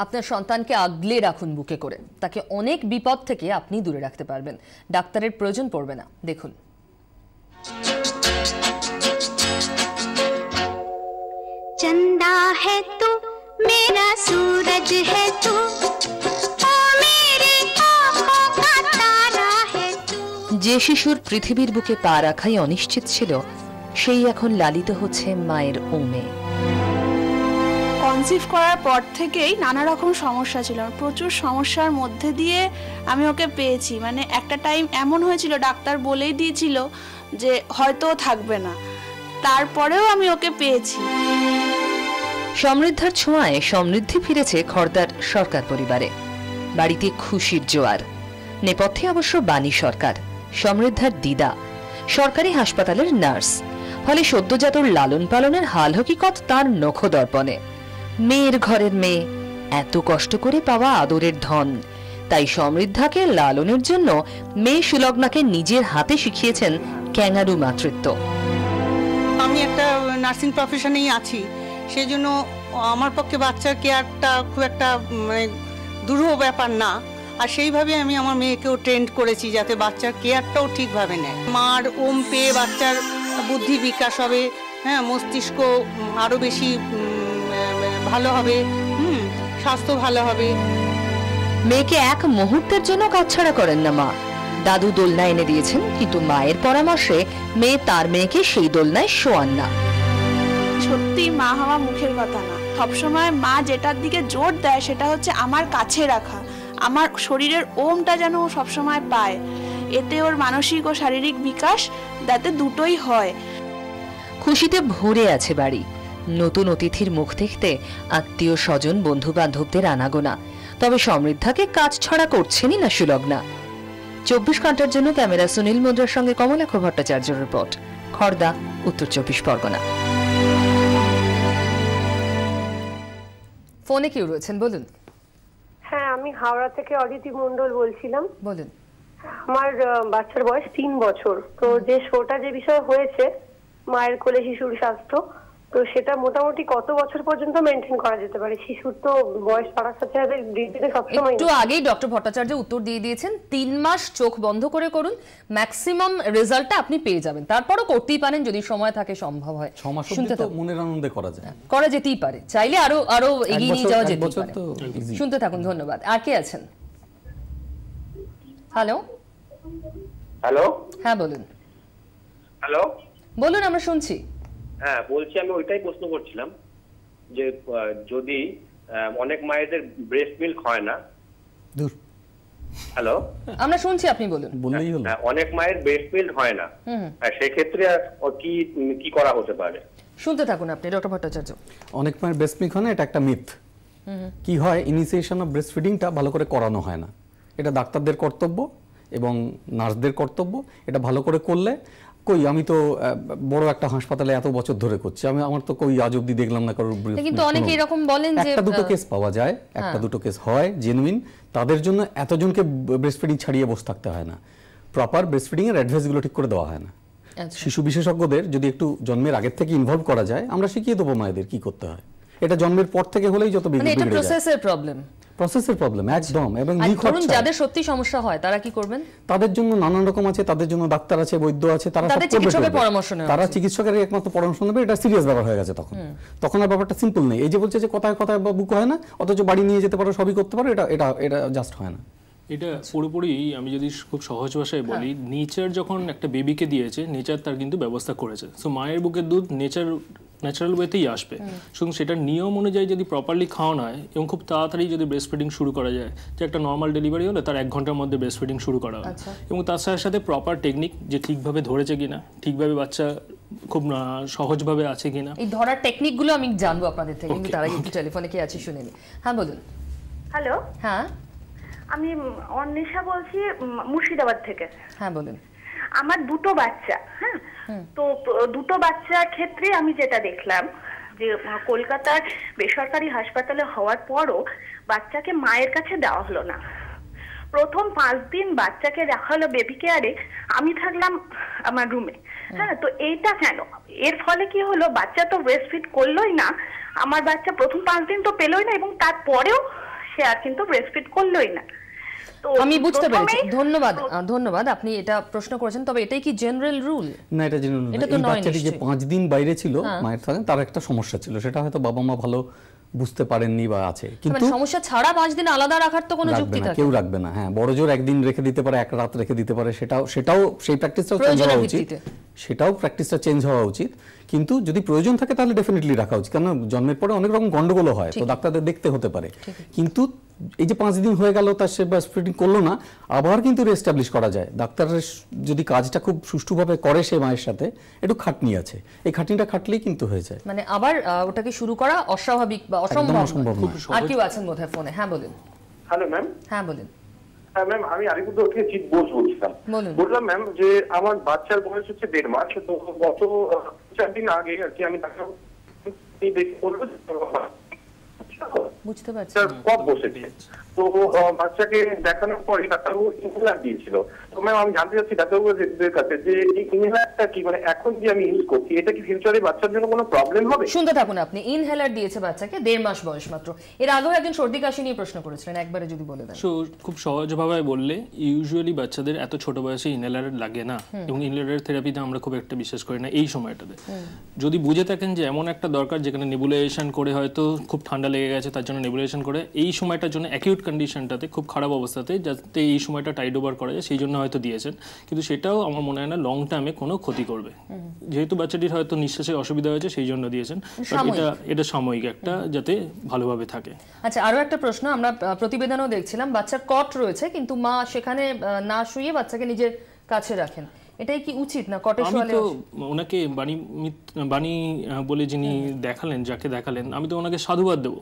আপনার সন্তানকে আগলে রাখুন বুকে করে, তাকে অনেক বিপদ থেকে আপনি দূরে রাখতে পারবেন, ডাক্তারের প্রয়োজন পড়বে না। দেখুন, चंदा है तू मेरा सूरज है तू ओ मेरी आँखों का तारा है तू। যে শিশুর পৃথিবীর বুকে পা রাখাই অনিশ্চিত ছিল, সেই এখন লালিত হচ্ছে মায়ের ওমে। কনসিভ করার পর থেকেই নানা রকম সমস্যা ছিল, প্রচুর সমস্যার মধ্যে দিয়ে আমি ওকে পেয়েছি। মানে একটা টাইম এমন হয়েছিল, ডাক্তার বলেই দিয়েছিল যে হয়তো থাকবে না, তারপরেও আমি ওকে পেয়েছি। সমৃদ্ধার ছোঁয়ায় সমৃদ্ধি ফিরেছে খড়দার সরকার পরিবারে। বাড়িতে খুশির জোয়ার। নেপথ্যে অবশ্য বাণী সরকার, সমৃদ্ধার দিদা, সরকারি হাসপাতালের নার্স। ফলে সদ্যজাতর লালন পালনের হাল হকিকত তার নখদর্পণে। মেয়ের ঘরের মেয়ে, এত কষ্ট করে পাওয়া আদরের ধন। তাই সমৃদ্ধাকে লালনের জন্য মেয়ে সুলগ্নাকে নিজের হাতে শিখিয়েছেন ক্যাঙ্গারু মাতৃত্ব। আমি একটা নার্সিং প্রফেশনেই আছি, সেই জন্য আমার পক্ষে বাচ্চার কেয়ারটা খুব একটা দুরূহ ব্যাপার না। আর সেইভাবে আমি আমার মেয়েকেও ট্রেন্ড করেছি যাতে বাচ্চার কেয়ারটাও ঠিকভাবে নেয়। মার ওম পেয়ে বাচ্চার বুদ্ধি বিকাশ হবে, হ্যাঁ, মস্তিষ্ক আরও বেশি ভালো হবে, স্বাস্থ্য ভালো হবে। মেয়েকে এক মুহূর্তের জন্য কাছছাড়া করেন না মা। দাদু দোলনা এনে দিয়েছেন, কিন্তু মায়ের পরামর্শে মেয়ে তার মেয়েকে সেই দোলনায় শোয়ান না। সত্যি মা হওয়া মুখের কথা না, সবসময় মা যেটার দিকে জোর দেয় সেটা হচ্ছে আমার কাছে রাখা, আমার শরীরের ওমটা যেন ও সবসময় পায়। এতে ওর মানসিক ও শারীরিক বিকাশ যাতে দুটোই হয়। খুশিতে ভরে আছে বাড়ি। নতুন অতিথির মুখ দেখতে আত্মীয় স্বজন বন্ধু বান্ধবদের আনাগোনা। তবে সমৃদ্ধাকে কাজ ছড়া করছেনই না সুলগ্না। 24 ঘন্টার জন্য ক্যামেরা সুনীল মুদ্রার সঙ্গে কমলাক্ষ ভট্টাচার্যের রিপোর্ট, খড়দা, উত্তর 24 পরগনা। ফোনে কেউ রয়েছেন, বলুন। হ্যাঁ, আমি হাওড়া থেকে অদিতি মণ্ডল বলছিলাম। বলুন। আমার বাচ্চার বয়স 3 বছর। তো যে শোটা যে বিষয় হয়েছে মায়ের কোলে শিশুর স্বাস্থ্য, তো সেটা মোটামুটি কত বছর পর্যন্ত মেনটেন করা যেতে পারে? শিশুর তো বয়স বাড়ার সাথে সাথে বৃদ্ধিতে সবসময়। একটু আগেই ডক্টর ভট্টাচার্য উত্তর দিয়ে দিয়েছেন, 3 মাস চোখ বন্ধ করে করুন, ম্যাক্সিমাম রেজাল্টটা আপনি পেয়ে যাবেন। তারপরও করতেই পারেন যদি সময় থাকে, সম্ভব হয়। 6 মাস অবধি তো মনের আনন্দে করা যায়, করা যেতেই পারে, চাইলে আরো এগিয়ে নিয়ে যাওয়া যেতেই পারে। easy। শুনতে থাকুন, ধন্যবাদ। আর কে আছেন? হ্যালো হ্যালো, হ্যাঁ বলুন। হ্যালো, বলুন, আমরা শুনছি। হ্যাঁ বলছি, আমি ওইটাই প্রশ্ন করছিলাম যে যদি অনেক মায়েদের ব্রেস্ট মিল্ক হয় না। হ্যালো, আমরা শুনছি, আপনি বলুন। বললেই হলো। অনেক মায়ের ব্রেস্ট মিল্ক হয় না, সেই ক্ষেত্রে কি কি করা হতে পারে? শুনতে থাকুন আপনি, ডক্টর ভট্টাচার্য। অনেক মায়ের ব্রেস্ট মিল্ক হয় না, এটা একটা মিথ। কি হয়, ইনিশিয়েশন অফ ব্রেস্ট ফিডিংটা ভালো করে করানো হয় না। এটা ডাক্তারদের কর্তব্য এবং নার্সদের কর্তব্য। এটা ভালো করে করলে, কই আমি তো বড় একটা হাসপাতালে এত বছর ধরে করছি, আমার তো কই আজ অবধি দেখলাম না কারোর। কিন্তু অনেকে এরকম বলেন যে একটা দুটো কেস পাওয়া যায়, একটা দুটো কেস হয় জেনুইন। তাদের জন্য এতজনকে ব্রেস্ট ফিডিং ছাড়িয়ে বসে থাকতে হয় না। প্রপার ব্রেস্ট ফিডিং এর অ্যাডভাইসগুলো ঠিক করে দেওয়া হয় না। শিশু বিশেষজ্ঞদের যদি একটু জন্মের আগের থেকে ইনভলভ করা যায়, আমরা শিখিয়ে দেবো মায়েদের কি করতে হয়। এটা জন্মের পর থেকে হলেই যত বেশি এটা প্রসেসের প্রবলেম একদম। এবং ধরুন যাদের সত্যি সমস্যা হয় তারা কি করবেন? তাদের জন্য নানান রকম আছে, তাদের জন্য ডাক্তার আছে, বৈদ্য আছে, তারা চিকিৎসকের পরামর্শ নেবে, তারা চিকিৎসকের একমাত্র পরামর্শ নেবে। এটা সিরিয়াস ব্যাপার হয়ে গেছে তখন আর ব্যাপারটা সিম্পল নেই। এই যে বলছে যে কথায় কথায় বুক হয় না, অথচ বাড়ি নিয়ে যেতে পারো, সবই করতে পারো, এটা জাস্ট হয় না। এটা পুরোপুরি, আমি যদি খুব সহজ ভাষায় বলি, নেচার যখন একটা বেবিকে দিয়েছে, নেচার তার কিন্তু ব্যবস্থা করেছে। সো মায়ের বুকের দুধ ন্যাচারাল ওয়েতেই আসবে, শুধু সেটার নিয়ম অনুযায়ী যদি প্রপারলি খাওয়ানো হয় এবং খুব তাড়াতাড়ি যদি ব্রেস্ট ফিডিং শুরু করা যায়, যে একটা নর্মাল ডেলিভারি হলে তার 1 ঘন্টার মধ্যে ব্রেস্ট ফিডিং শুরু করা হয়, এবং তার সাথে সাথে প্রপার টেকনিক, যে ঠিকভাবে ধরেছে কিনা, ঠিকভাবে বাচ্চা খুব সহজভাবে আছে কিনা, এই ধরার টেকনিকগুলো আমি জানবো আপনাদের থেকে। কিন্তু তার আগে একটু টেলিফোনে কে আছে শুনে নি। হ্যাঁ বলুন। হ্যালো, হ্যাঁ আমি অন্বেষা বলছি মুর্শিদাবাদ থেকে। হ্যাঁ বলুন। আমার 2টো বাচ্চা, হ্যাঁ, তো 2টো বাচ্চার ক্ষেত্রে আমি যেটা দেখলাম যে কলকাতার বেসরকারি হাসপাতালে হওয়ার পরও বাচ্চাকে মায়ের কাছে দেওয়া হলো না। প্রথম 5 দিন বাচ্চাকে রাখা হলো বেবি কেয়ারে, আমি থাকলাম আমার রুমে। হ্যাঁ, তো এইটা কেন? এর ফলে কি হলো, বাচ্চা তো ব্রেস্ট ফিড করলোই না, আমার বাচ্চা প্রথম 5 দিন তো পেলোই না, এবং তারপরেও সে আর কিন্তু ব্রেস্টফিড করলোই না। তো আমি বুঝতে পেরেছি, প্রথমেই- ধন্যবাদ আপনি এটা প্রশ্ন করেছেন, তবে এটাই কি জেনারেল রুল? না, এটা জেনারেল এটা তো এই নয় বাচ্চাটি যে নিশ্চয়ই। 5 দিন বাইরে ছিল মায়ের থাকে, তার একটা সমস্যা ছিল, সেটা হয়তো বাবা মা ভালো বুঝতে পারেননি বা আছে, কিন্তু মানে সমস্যা ছাড়া 5 দিন আলাদা রাখার তো কোনো রাখবে যুক্তি না, থাকে কেউ রাখবে না। হ্যাঁ, বড় জোর একদিন রেখে দিতে পারে, এক রাত রেখে দিতে পারে, সেটাও সেই প্র্যাকটিসটাও চেঞ্জ প্রয়োজনের হওয়া উচিত, ভিত্তিতে। সেটাও প্র্যাকটিসটা চেঞ্জ হওয়া উচিত। কিন্তু যদি প্রয়োজন থাকে তাহলে ডেফিনেটলি রাখা উচিত, কারণ জন্মের পরে অনেক রকম গন্ডগোল হয়, তো ডাক্তারদের দেখতে হতে পারে। কিন্তু এই যে 5 দিন হয়ে গেল তার সে ব্রেস্টফিডিং করলো না, আবার কিন্তু রিএস্টাবলিশ করা যায়। ডাক্তারের যদি কাজটা খুব সুষ্ঠুভাবে করে সে মায়ের সাথে, একটু খাটনি আছে, এই খাটনিটা খাটলেই কিন্তু হয়ে যায়। মানে আবার ওটাকে শুরু করা অস্বাভাবিক বা অসম্ভব অসম্ভব নয়। নয়। আর কেউ আছেন বোধহয় ফোনে? হ্যাঁ বলুন। Hello ma'am. হ্যাঁ বলুন। হ্যাঁ ম্যাম, আমি আলিপুরদুয়ার থেকে জিৎ বোস বলছিলাম। বলুন। বললাম ম্যাম যে আমার বাচ্চার বয়স হচ্ছে 1.5 মাস। তো গত 4 দিন আগে আর কি আমি ডাক্তার দেখে বলবো বুঝতে পারছি। কফ বসেছে। তো বাচ্চাকে দেখানোর পরে ডাক্তারবাবু ইনহেলার দিয়েছিল। তো ম্যাম আমি জানতে চাচ্ছি ডাক্তারবাবুদের কাছে যে এই ইনহেলারটা কি, মানে এখন যে আমি ইউজ করছি এটা কি ফিউচারে বাচ্চার জন্য কোনো প্রবলেম হবে? শুনতে থাকুন আপনি। ইনহেলার দিয়েছে বাচ্চাকে, 1.5 মাস বয়স মাত্র। এর আগেও একজন সর্দি কাশি নিয়ে প্রশ্ন করেছিলেন, একবারে যদি বলে দেন। সো খুব সহজভাবে বললে ইউজুয়ালি বাচ্চাদের এত ছোট বয়সে ইনহেলার লাগে না, এবং ইনহেলার থেরাপিতে আমরা খুব একটা বিশ্বাস করি না এই সময়টাতে। যদি বুঝে থাকেন যে এমন একটা দরকার যেখানে নেবুলাইজেশন করে, হয়তো খুব ঠান্ডা লেগে গেছে তার জন্য নেবুলাইজেশন করে, এই সময়টার জন্য অ্যাকিউট কন্ডিশনটাতে খুব খারাপ অবস্থাতে যাতে এই সময়টা টাইড ওভার করা যায় সেই জন্য হয়তো দিয়েছেন, কিন্তু সেটাও আমার মনে হয় না লং টার্মে কোনো ক্ষতি করবে। যেহেতু বাচ্চাটির হয়তো নিঃশ্বাসে অসুবিধা হয়েছে সেই জন্য দিয়েছেন, এটা সাময়িক একটা, যাতে ভালোভাবে থাকে। আচ্ছা, আরো একটা প্রশ্ন, আমরা প্রতিবেদনও দেখছিলাম বাচ্চার কট রয়েছে কিন্তু মা সেখানে না শুয়ে বাচ্চাকে নিজের কাছে রাখেন, এটাই কি উচিত না? কটে আমি শোয়ালে তো ওনাকে বাণী বলে যিনি দেখালেন, যাকে দেখালেন, আমি তো ওনাকে সাধুবাদ দেবো,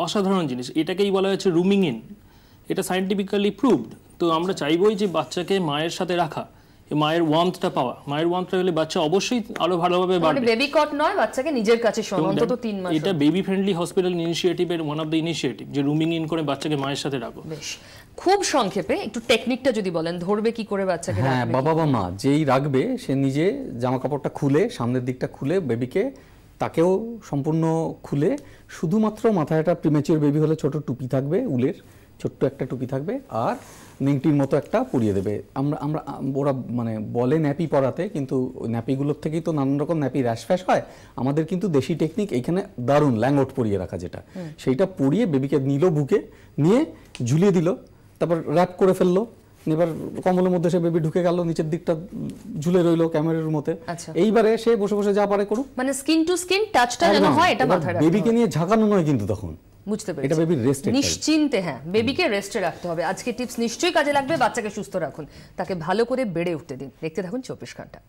অসাধারণ জিনিস। এটাকেই বলা হচ্ছে রুমিং ইন, এটা সায়েন্টিফিক্যালি প্রুভড। তো আমরা চাইবই যে বাচ্চাকে মায়ের সাথে রাখা, মায়ের ওয়ার্মথটা পাওয়া। মায়ের ওয়ার্মথটা হলে বাচ্চা অবশ্যই আরো ভালোভাবে মানে বাড়বে। বেবি কট নয়, বাচ্চাকে নিজের কাছে শোয়ানো অন্তত 3 মাস। এটা বেবি ফ্রেন্ডলি হসপিটাল ইনিশিয়েটিভের ওয়ান অফ দ্য ইনিশিয়েটিভ, যে রুমিং ইন করে বাচ্চাকে মায়ের সাথে রাখো। বেশ, খুব সংক্ষেপে একটু টেকনিকটা যদি বলেন, ধরবে কি করে বাচ্চাকে? হ্যাঁ, বাবা বা মা যেই রাখবে সে নিজে জামা কাপড়টা খুলে, সামনের দিকটা খুলে, বেবিকে তাকেও সম্পূর্ণ খুলে, শুধুমাত্র মাথায় একটা প্রিমেচিওর বেবি হলে ছোট টুপি থাকবে, উলের ছোট্ট একটা টুপি থাকবে, আর নিংটির মতো একটা পরিয়ে দেবে। আমরা ওরা মানে বলে ন্যাপি পরাতে, কিন্তু ন্যাপিগুলোর থেকেই তো নানান রকম ন্যাপি র্যাশ ফ্যাশ হয়। আমাদের কিন্তু দেশি টেকনিক এইখানে দারুণ, ল্যাঙ্গট পরিয়ে রাখা, যেটা সেইটা পরিয়ে বেবিকে নিল, বুকে নিয়ে ঝুলিয়ে দিল, তারপর র্যাপ করে ফেললো, এবার কম্বলের মধ্যে সে বেবি ঢুকে গেল, নিচের দিকটা ঝুলে রইলো ক্যামেরার মতে। এইবারে সে বসে বসে যা পারে করুক, মানে স্কিন টু স্কিন টাচটা যেন হয়, এটা মাথায় রাখতে হবে। বেবিকে নিয়ে ঝাঁকানো নয় কিন্তু তখন, বুঝতে পেরেছি, এটা বেবির রেস্ট, নিশ্চিন্তে। হ্যাঁ, বেবিকে রেস্টে রাখতে হবে। আজকে টিপস নিশ্চয়ই কাজে লাগবে। বাচ্চাকে সুস্থ রাখুন, তাকে ভালো করে বেড়ে উঠতে দিন। দেখতে থাকুন 24 ঘন্টা।